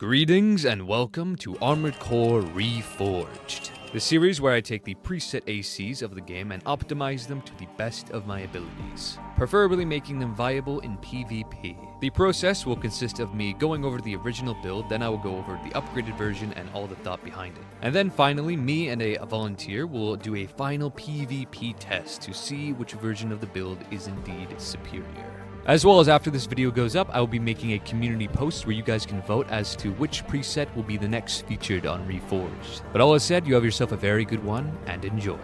Greetings and welcome to Armored Core Reforged, the series where I take the preset ACs of the game and optimize them to the best of my abilities, preferably making them viable in PvP. The process will consist of me going over the original build, then I will go over the upgraded version and all the thought behind it. And then finally, me and a volunteer will do a final PvP test to see which version of the build is indeed superior. As well as after this video goes up, I will be making a community post where you guys can vote as to which preset will be the next featured on Reforged. But all that said, you have yourself a very good one, and enjoy.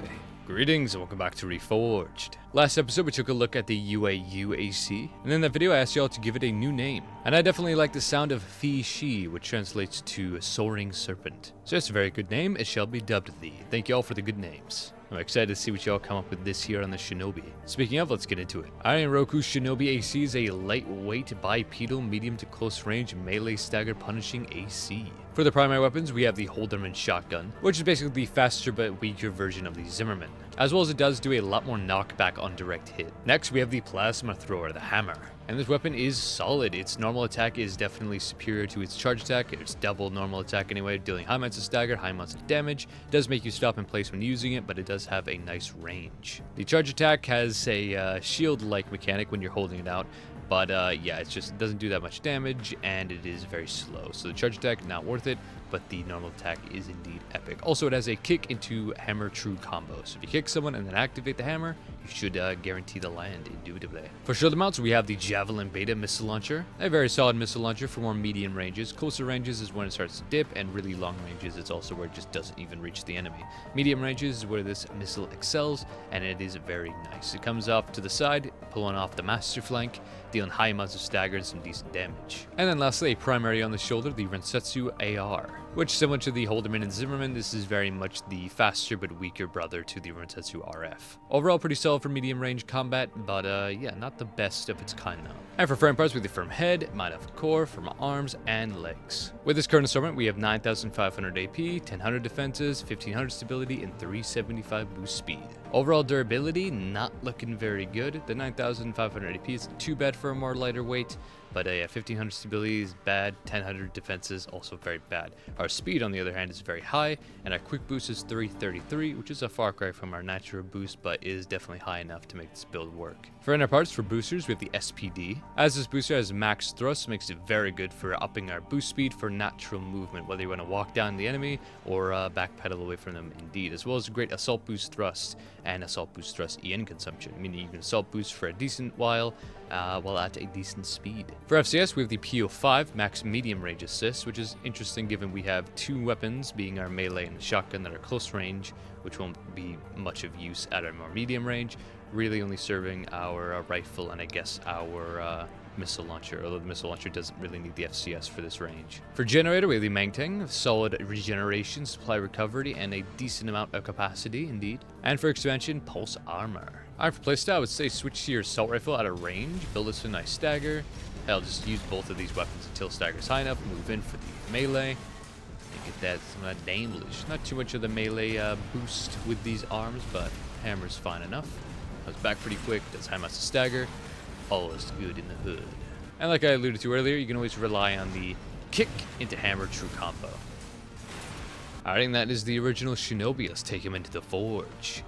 Greetings and welcome back to Reforged. Last episode we took a look at the UAU AC, and in that video I asked y'all to give it a new name. And I definitely like the sound of Fi-Shi, which translates to Soaring Serpent. So it's a very good name, it shall be dubbed thee. Thank y'all for the good names. I'm excited to see what y'all come up with this year on the Shinobi. Speaking of, let's get into it. Iron Roku Shinobi AC is a lightweight, bipedal, medium to close range, melee stagger punishing AC. For the primary weapons, we have the Holderman shotgun, which is basically the faster but weaker version of the Zimmerman, as well as it does do a lot more knockback on direct hit. Next, we have the Plasma Thrower, the Hammer. And this weapon is solid. Its normal attack is definitely superior to its charge attack. It's double normal attack anyway, dealing high amounts of stagger, high amounts of damage. It does make you stop in place when using it, but it does have a nice range. The charge attack has a shield-like mechanic when you're holding it out, but yeah, it doesn't do that much damage, and it is very slow. So the charge attack, not worth it, but the normal attack is indeed epic. Also, it has a kick into hammer true combo. So if you kick someone and then activate the hammer, you should guarantee the land indubitably. For shoulder mounts, we have the Javelin Beta missile launcher. A very solid missile launcher for more medium ranges. Closer ranges is when it starts to dip, and really long ranges it's also where it just doesn't even reach the enemy. Medium ranges is where this missile excels, and it is very nice. It comes off to the side, pulling off the master flank, dealing high amounts of stagger and some decent damage. And then lastly, a primary on the shoulder, the Rensetsu AR, which, similar to the Holderman and Zimmerman, this is very much the faster but weaker brother to the Rensetsu RF. Overall, pretty solid for medium range combat, but yeah, not the best of its kind though. And for frame parts, we have the firm head, might have core, firm arms, and legs. With this current assortment, we have 9,500 AP, 1,000 defenses, 1,500 stability, and 375 boost speed. Overall durability, not looking very good. The 9,500 AP isn't too bad for a more lighter weight, but yeah, 1,500 stability is bad, 1,000 defenses also very bad. Our speed, on the other hand, is very high, and our quick boost is 333, which is a far cry from our natural boost, but is definitely high enough to make this build work. For inner parts, for boosters, we have the SPD. As this booster has max thrust, makes it very good for upping our boost speed for natural movement, whether you want to walk down the enemy or backpedal away from them indeed, as well as a great assault boost thrust and assault boost thrust EN consumption, meaning you can assault boost for a decent while at a decent speed. For FCS, we have the PO5 max medium range assist, which is interesting given we have two weapons, being our melee and shotgun, that are close range, which won't be much of use at a more medium range, really only serving our rifle and I guess our missile launcher, although the missile launcher doesn't really need the FCS for this range. For generator, we have the Mangtang, solid regeneration, supply recovery, and a decent amount of capacity indeed. And for expansion, pulse armor. Alright, for playstyle, I would say switch to your assault rifle at a range, build us a nice stagger. Hell, just use both of these weapons until stagger's high enough, move in for the melee, and get some of that damage. Not too much of the melee boost with these arms, but hammer's fine enough. Comes back pretty quick, does high amounts of stagger. All is good in the hood. And like I alluded to earlier, you can always rely on the kick into hammer true combo. Alright, and that is the original Shinobi. Let's take him into the forge.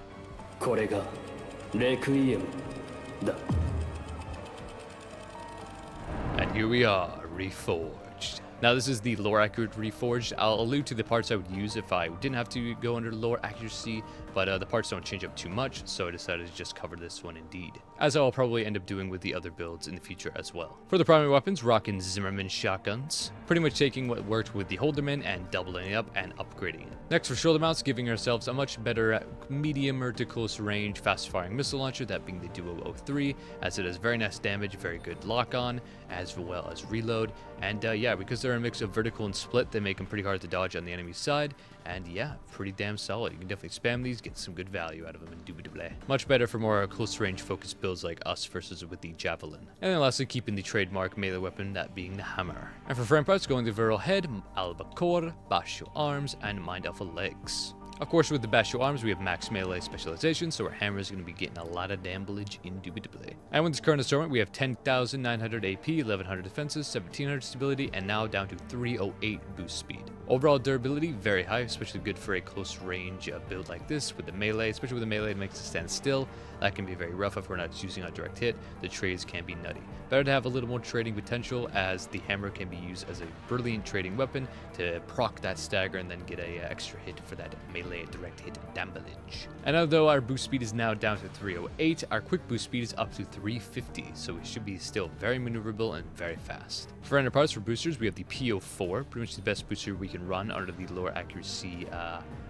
And here we are, Reforged. Now this is the lore accurate Reforged. I'll allude to the parts I would use if I didn't have to go under lore accuracy, but the parts don't change up too much, so I decided to just cover this one indeed, as I'll probably end up doing with the other builds in the future as well. For the primary weapons, rocking Zimmerman shotguns, pretty much taking what worked with the Holderman and doubling it up and upgrading it. Next, for shoulder mounts, giving ourselves a much better medium or to close range fast firing missile launcher, that being the Duo 03, as it has very nice damage, very good lock on, as well as reload, and yeah, because they're a mix of vertical and split, they make them pretty hard to dodge on the enemy's side, and yeah, pretty damn solid. You can definitely spam these, get some good value out of them indubitably. Much better for more close range focused builds like us versus with the Javelin. And then lastly, keeping the trademark melee weapon, that being the Hammer. And for frame parts, going the Virile head, albacore, basho arms, and mind alpha legs. Of course, with the Basho arms, we have max melee specialization, so our hammer is going to be getting a lot of damage indubitably. And with this current assortment, we have 10,900 AP, 1100 defenses, 1700 stability, and now down to 308 boost speed. Overall durability, very high, especially good for a close range build like this with the melee, especially with the melee, it makes it stand still. That can be very rough if we're not using a direct hit. The trades can be nutty. Better to have a little more trading potential, as the hammer can be used as a brilliant trading weapon to proc that stagger and then get a extra hit for that melee direct hit damage. And although our boost speed is now down to 308, our quick boost speed is up to 350, so we should be still very maneuverable and very fast. For ender parts for boosters, we have the PO4, pretty much the best booster we can run under the lower accuracy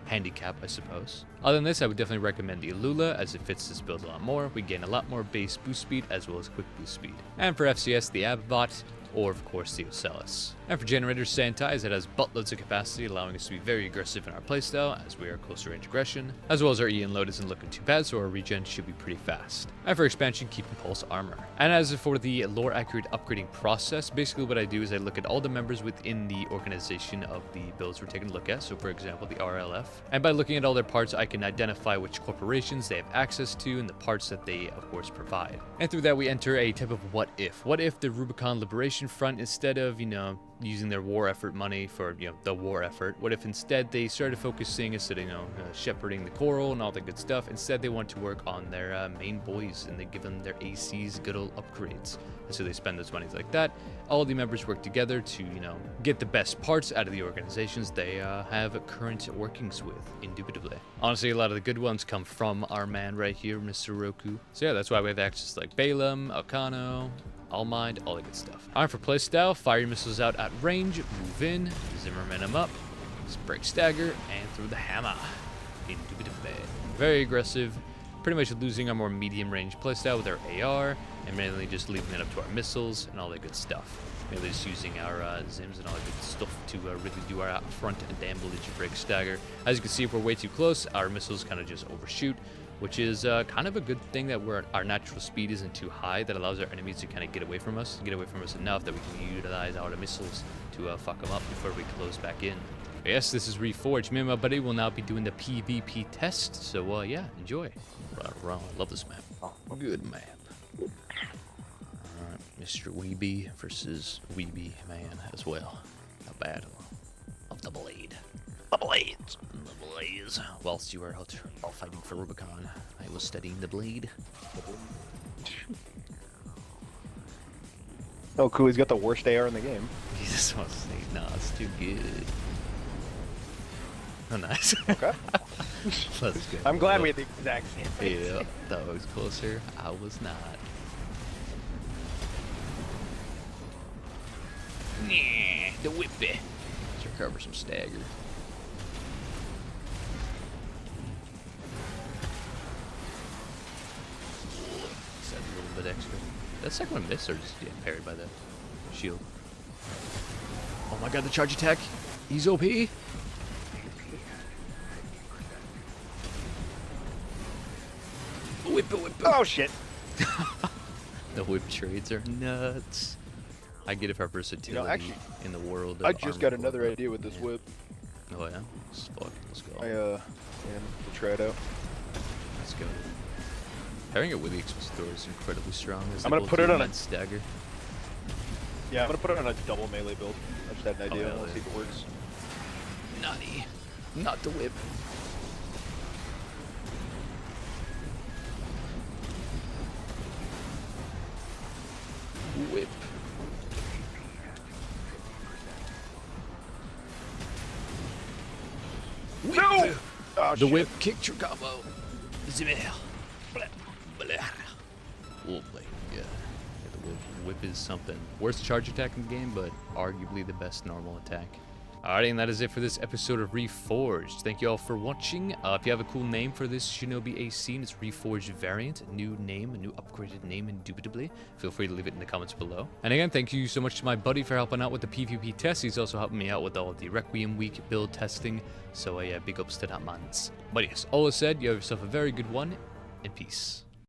handicap, I suppose. Other than this, I would definitely recommend the Alula, as it fits this build a lot more. We gain a lot more base boost speed as well as quick boost speed. And for FCS, the Abbot, or of course the Ocellus. And for generators, Sanitize, it has buttloads of capacity, allowing us to be very aggressive in our playstyle as we are closer range aggression, as well as our E and load isn't looking too bad, so our regen should be pretty fast. And for expansion, keep Impulse Armor. And as for the lore accurate upgrading process, basically what I do is I look at all the members within the organization of the builds we're taking a look at, so for example the RLF, and by looking at all their parts I can identify which corporations they have access to and the parts that they of course provide. And through that we enter a type of what if. What if the Rubicon Liberation Front, instead of, using their war effort money for, the war effort, what if instead they started focusing, instead of, shepherding the coral and all the good stuff, instead they want to work on their main boys and they give them their ACs good old upgrades. And so they spend those monies like that. All the members work together to, get the best parts out of the organizations they have current workings with, indubitably. Honestly, a lot of the good ones come from our man right here, Mr. Roku. So yeah, that's why we have access to like Balaam, Alcano, All Mind, all the good stuff. Alright, for playstyle, fire your missiles out at range, move in, Zimmerman them up, break stagger, and throw the hammer. Indubitably. Very aggressive, pretty much losing our more medium range playstyle with our AR, and mainly just leaving it up to our missiles and all that good stuff. Mainly just using our Zims and all that good stuff to really do our front damage break stagger. As you can see, if we're way too close, our missiles kind of just overshoot, which is kind of a good thing that our natural speed isn't too high. That allows our enemies to kind of get away from us enough that we can utilize our missiles to fuck them up before we close back in. But yes, this is Reforged. Me and my buddy will now be doing the PvP test, so yeah, enjoy. I love this map. Good map. Alright, Mr. Weeby versus Weeby Man as well. A battle of the blade. The blades. The blaze. Whilst you are out fighting for Rubicon, I was studying the blade. Oh, cool. He's got the worst AR in the game. He just wants to say, nah, it's too good. Oh, nice. Okay. Let's go. I'm glad we had the exact same thing. Yeah, that was closer. I was not. Nah, the whippy. Let's recover some stagger. Just add a little bit extra. That second one missed or just getting parried by the shield? Oh my god, the charge attack. He's OP. Whip. Oh shit. The whip trades are nuts. I get it for versatility actually, in the world of I just got another idea with this whip. Oh yeah? Let's go. We'll try it out. Let's go. Pairing it with the expositor is incredibly strong. I'm gonna put it on a stagger. Yeah, I'm gonna put it on a double melee build. I just had an idea. Yeah, Let's see if it works. Nutty. Not the whip. Whip. No! Oh, the whip kicked your combo. Zimmer. Oh my god. The whip is something. Worst charge attack in the game, but arguably the best normal attack. Alrighty, and that is it for this episode of Reforged. Thank you all for watching. If you have a cool name for this Shinobi AC, it's Reforged variant. A new name, a new upgraded name, indubitably. Feel free to leave it in the comments below. And again, thank you so much to my buddy for helping out with the PvP test. He's also helping me out with all of the Requiem Week build testing. So yeah, big ups to that, mans. But yes, all is said, you have yourself a very good one, and peace.